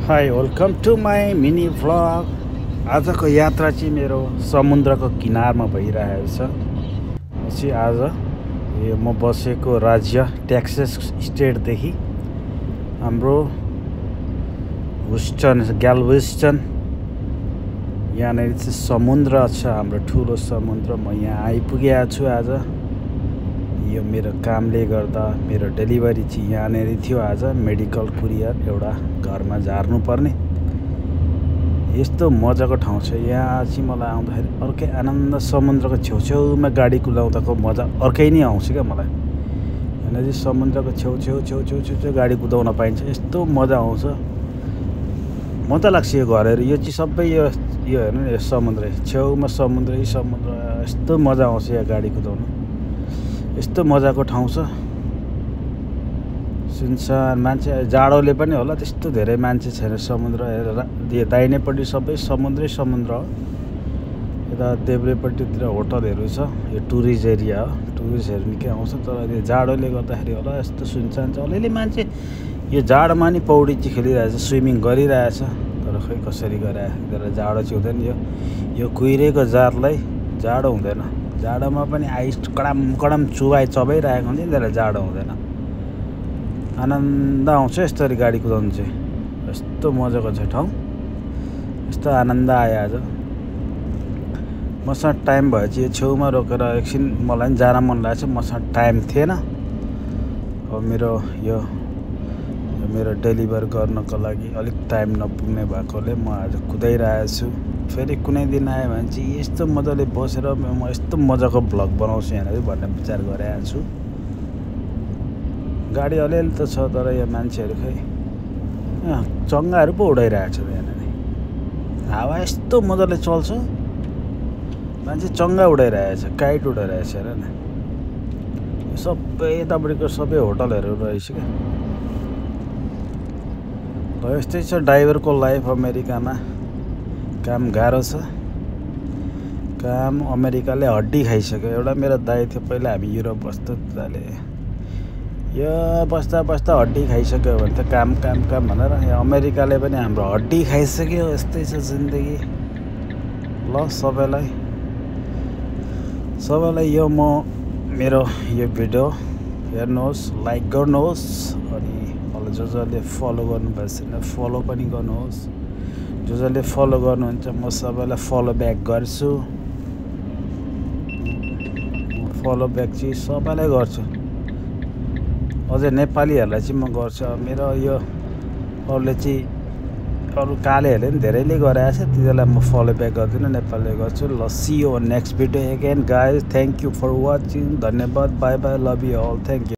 High welcome to my mini vlog. आजको यात्रा चाहिँ मेरो समुद्रको किनारमा भइरहेको छ। चाहिँ आज यो म बसेको राज्य टेक्सास स्टेटदेखि हाम्रो ग्याल्वेस्टन यहाँनिर चाहिँ समुद्र छ, हाम्रो ठुलो समुद्र। म यहाँ आइपुगेको छु आज। यो मेरो कामले गर्दा मेरो डेलिभरी चाहिँ यहाँनिर थियो आज। मेडिकल कुरियर एउटा घरमा झार्नु पर्ने। यस्तो मजाको ठाउँ छ यहाँ चाहिँ। मलाई आउँदाखेरि अर्कै आनन्द, समुद्रको छेउछेउमा गाडी कुदाउँदाको मजा अर्कै नै आउँछ क्या मलाई। यहाँ चाहिँ समुद्रको छेउ गाडी कुदाउन पाइन्छ, यस्तो मजा आउँछ, मजा लाग्छ यो घरहरू। यो चाहिँ सबै यो हेर्नु यो समुद्र छेउमा समुद्र यस्तो मजा आउँछ यहाँ गाडी कुदाउन। यस्तो मजाको ठाउँ छ, सुनसान। मान्छे जाडोले पनि होला त्यस्तो धेरै मान्छे छैन। समुद्र हेरेर दाहिनेपट्टि सबै समुद्रै समुद्र हो। यता देब्रेपट्टितिर होटलहरू छ। यो टुरिस्ट एरिया हो, टुरिस्टहरू निकै आउँछ। तर यो जाडोले गर्दाखेरि होला यस्तो सुनसान छ। अलिअलि मान्छे यो जाडोमा नि पौडी चाहिँ खेलिरहेछ, स्विमिङ गरिरहेछ। तर खै कसरी गरेर जाडो चाहिँ हुँदैन। यो कुहिरेको जारलाई जाडो हुँदैन। जाडोमा पनि आइस कडम चबाइरहेको हुन्छ नि, त्यसलाई जाडो हुँदैन। आनन्द आउँछ यसरी गाडी कुदाउनु चाहिँ। यस्तो मजाको छ ठाउँ, यस्तो आनन्द आयो आज। मसँग टाइम भयो चाहिँ यो छेउमा रोकेर एकछिन मलाई पनि जान मन लागेको छ। मसँग टाइम थिएन। अब मेरो डेलिभर गर्नको लागि अलिक टाइम नपुग्ने भएकोले म आज कुदाइरहेको छु। फेरि कुनै दिन आयो भने चाहिँ यस्तो मजाले बसेर म यस्तो मजाको भ्लग बनाउँछु यहाँनिर भन्ने विचार गरिरहेको छु। गाडी अलिअलि त छ, तर यो मान्छेहरू खै चङ्गाहरू पो उडाइरहेको छ यहाँनिर। हावा यस्तो मजाले चल्छ, मान्छे चङ्गा उडाइरहेको छ, काइट उडाइरहेको छ। हेर न, सबै यतापट्टिको सबै होटलहरू रहेछ क्या। ल यस्तै छ ड्राइभरको लाइफ अमेरिकामा। काम गाह्रो छ, काम। अमेरिकाले हड्डी खाइसक्यो। एउटा मेरो दाइ थियो पहिला, हामी युरोप बस्दा दाले यो बस्दा हड्डी खाइसक्यो भने त काम भनेर यहाँ अमेरिकाले पनि हाम्रो हड्डी खाइसक्यो। यस्तै छ जिन्दगी। ल सबैलाई यो मेरो यो भिडियो हेर्नुहोस्, लाइक गर्नुहोस्, अनि जसले फलो गर्नुभएको छैन फलो पनि गर्नुहोस्। जसले फलो गर्नुहुन्छ म सबैलाई फलो ब्याक गर्छु। फलो ब्याक चाहिँ सबैलाई गर्छु, अझै नेपालीहरूलाई चाहिँ म गर्छु। मेरो यो अरूले चाहिँ अरू कालेहरूले पनि धेरैले गराएको छ, तिनीहरूलाई म फलो ब्याक गर्दिनँ, नेपालीले गर्छु। ल see you next video again guys. Thank you for watching. धन्यवाद। Bye bye. Love you all. Thank you.